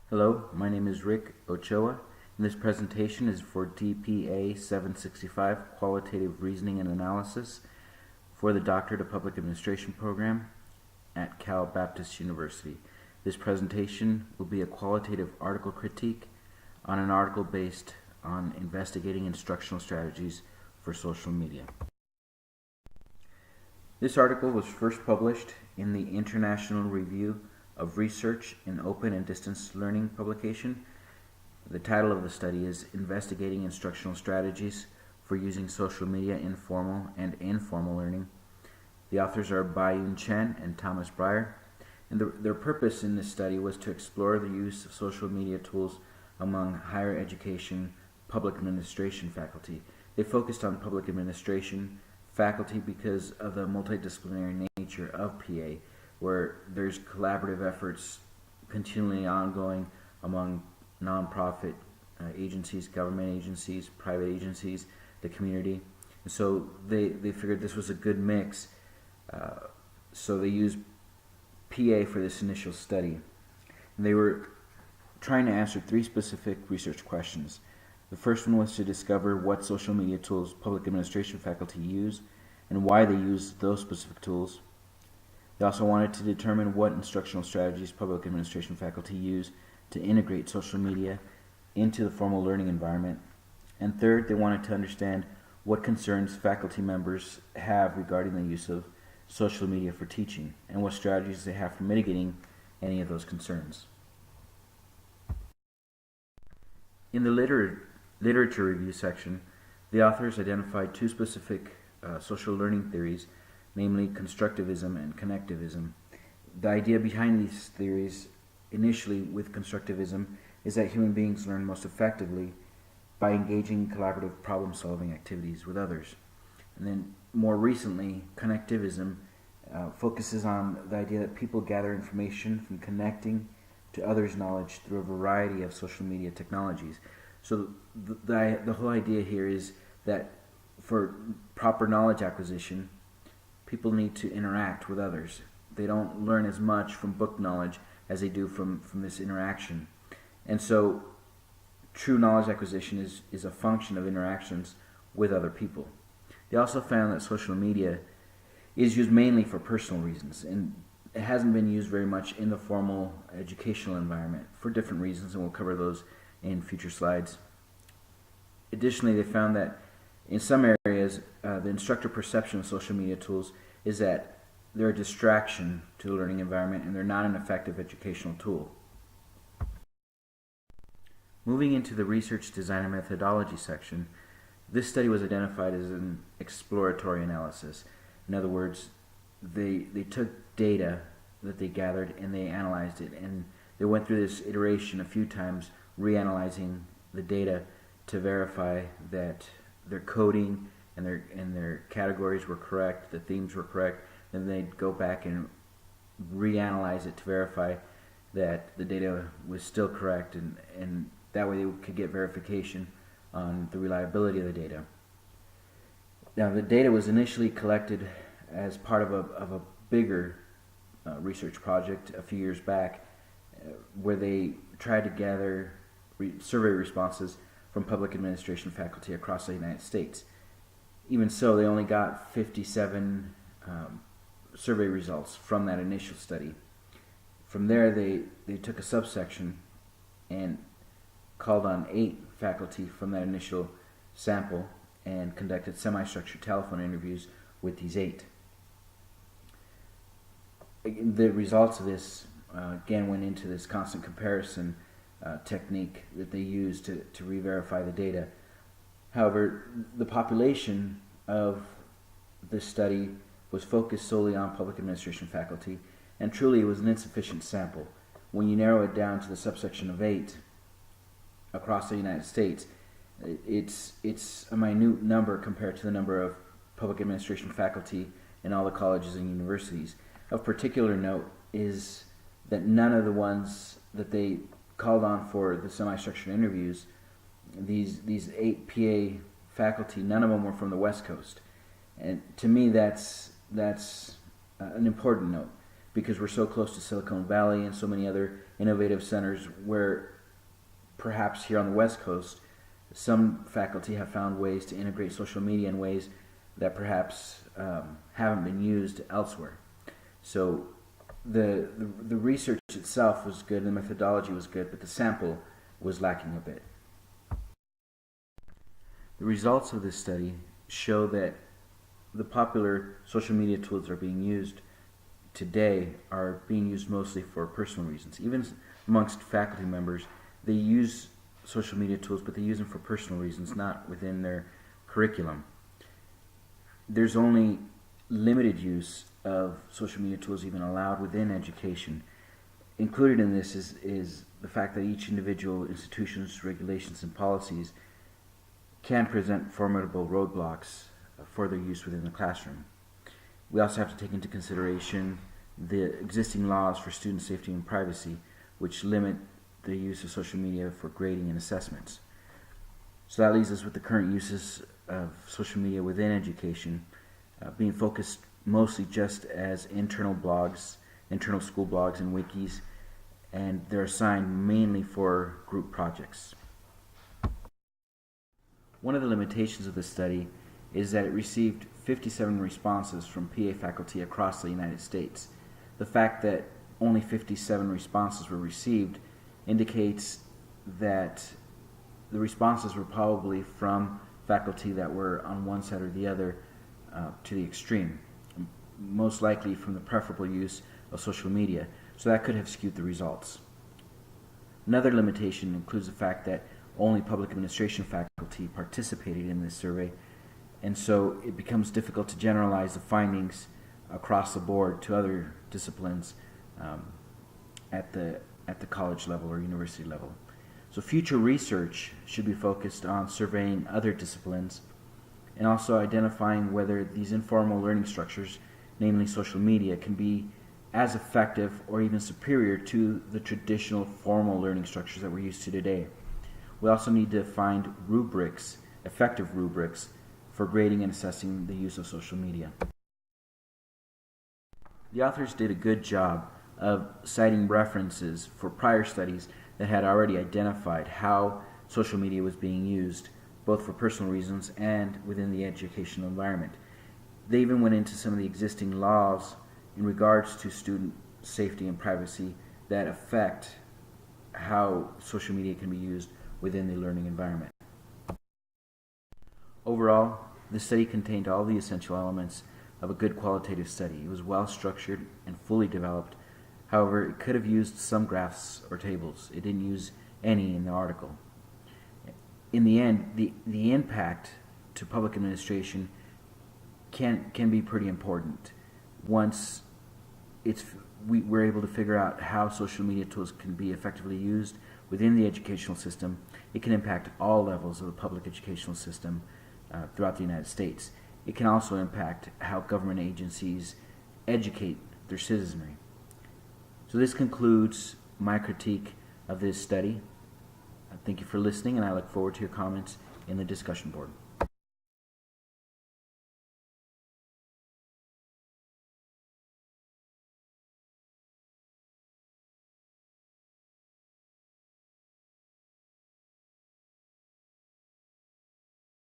Hello, my name is Rick Ochoa, and this presentation is for DPA 765, Qualitative Reasoning and Analysis, for the Doctorate of Public Administration program at Cal Baptist University. This presentation will be a qualitative article critique on an article based on investigating instructional strategies for social media. This article was first published in the International Review of Research in Open and Distance Learning publication. The title of the study is Investigating Instructional Strategies for Using Social Media in Formal and Informal Learning. The authors are Baiyun Chen and Thomas Breyer, and their purpose in this study was to explore the use of social media tools among higher education public administration faculty. They focused on public administration faculty because of the multidisciplinary nature of PA, where there's collaborative efforts continually ongoing among nonprofit agencies, government agencies, private agencies, the community. And so they figured this was a good mix. So they used PA for this initial study. And they were trying to answer three specific research questions. The first one was to discover what social media tools public administration faculty use and why they use those specific tools. They also wanted to determine what instructional strategies public administration faculty use to integrate social media into the formal learning environment. And third, they wanted to understand what concerns faculty members have regarding the use of social media for teaching and what strategies they have for mitigating any of those concerns. In the literature review section, the authors identified two specific social learning theories, namely constructivism and connectivism. The idea behind these theories, initially with constructivism, is that human beings learn most effectively by engaging in collaborative problem-solving activities with others. And then more recently, connectivism focuses on the idea that people gather information from connecting to others' knowledge through a variety of social media technologies. So the whole idea here is that for proper knowledge acquisition, people need to interact with others. They don't learn as much from book knowledge as they do from this interaction. And so true knowledge acquisition is a function of interactions with other people. They also found that social media is used mainly for personal reasons, and it hasn't been used very much in the formal educational environment for different reasons, and we'll cover those in future slides. Additionally, they found that in some areas, the instructor perception of social media tools is that they're a distraction to the learning environment and they're not an effective educational tool. Moving into the research design and methodology section, this study was identified as an exploratory analysis. In other words, they took data that they gathered and they analyzed it, and they went through this iteration a few times, reanalyzing the data to verify that their coding and their categories were correct, the themes were correct. Then they'd go back and reanalyze it to verify that the data was still correct, and that way they could get verification on the reliability of the data. Now, the data was initially collected as part of a bigger research project a few years back, where they tried to gather survey responses from public administration faculty across the United States. Even so, they only got 57 survey results from that initial study. From there, they took a subsection and called on 8 faculty from that initial sample and conducted semi-structured telephone interviews with these 8. The results of this again went into this constant comparison technique that they used to re-verify the data. However, the population of this study was focused solely on public administration faculty, and truly it was an insufficient sample. When you narrow it down to the subsection of 8 across the United States, it's a minute number compared to the number of public administration faculty in all the colleges and universities. Of particular note is that none of the ones that they called on for the semi-structured interviews, these 8 PA faculty, none of them were from the West Coast. And to me, that's an important note, because we're so close to Silicon Valley and so many other innovative centers where perhaps here on the West Coast, some faculty have found ways to integrate social media in ways that perhaps haven't been used elsewhere. So the research itself was good, the methodology was good, but the sample was lacking a bit. The results of this study show that the popular social media tools that are being used today are being used mostly for personal reasons. Even amongst faculty members, they use social media tools, but they use them for personal reasons, not within their curriculum. There's only limited use of social media tools even allowed within education. Included in this is the fact that each individual institution's regulations and policies can present formidable roadblocks for their use within the classroom. We also have to take into consideration the existing laws for student safety and privacy, which limit the use of social media for grading and assessments. So that leaves us with the current uses of social media within education being focused mostly just as internal blogs, internal school blogs and wikis, and they're assigned mainly for group projects. One of the limitations of this study is that it received 57 responses from PA faculty across the United States. The fact that only 57 responses were received indicates that the responses were probably from faculty that were on one side or the other to the extreme, most likely from the preferable use of social media, so that could have skewed the results. Another limitation includes the fact that only public administration faculty participated in this survey, and so it becomes difficult to generalize the findings across the board to other disciplines at the college level or university level. So future research should be focused on surveying other disciplines and also identifying whether these informal learning structures, namely social media, can be as effective or even superior to the traditional formal learning structures that we're used to today. We also need to find rubrics, effective rubrics, for grading and assessing the use of social media. The authors did a good job of citing references for prior studies that had already identified how social media was being used, both for personal reasons and within the educational environment. They even went into some of the existing laws in regards to student safety and privacy that affect how social media can be used within the learning environment. Overall, the study contained all the essential elements of a good qualitative study. It was well structured and fully developed. However, it could have used some graphs or tables. It didn't use any in the article. In the end, the impact to public administration can be pretty important. Once we're able to figure out how social media tools can be effectively used within the educational system, it can impact all levels of the public educational system throughout the United States. It can also impact how government agencies educate their citizenry. So this concludes my critique of this study. Thank you for listening, and I look forward to your comments in the discussion board.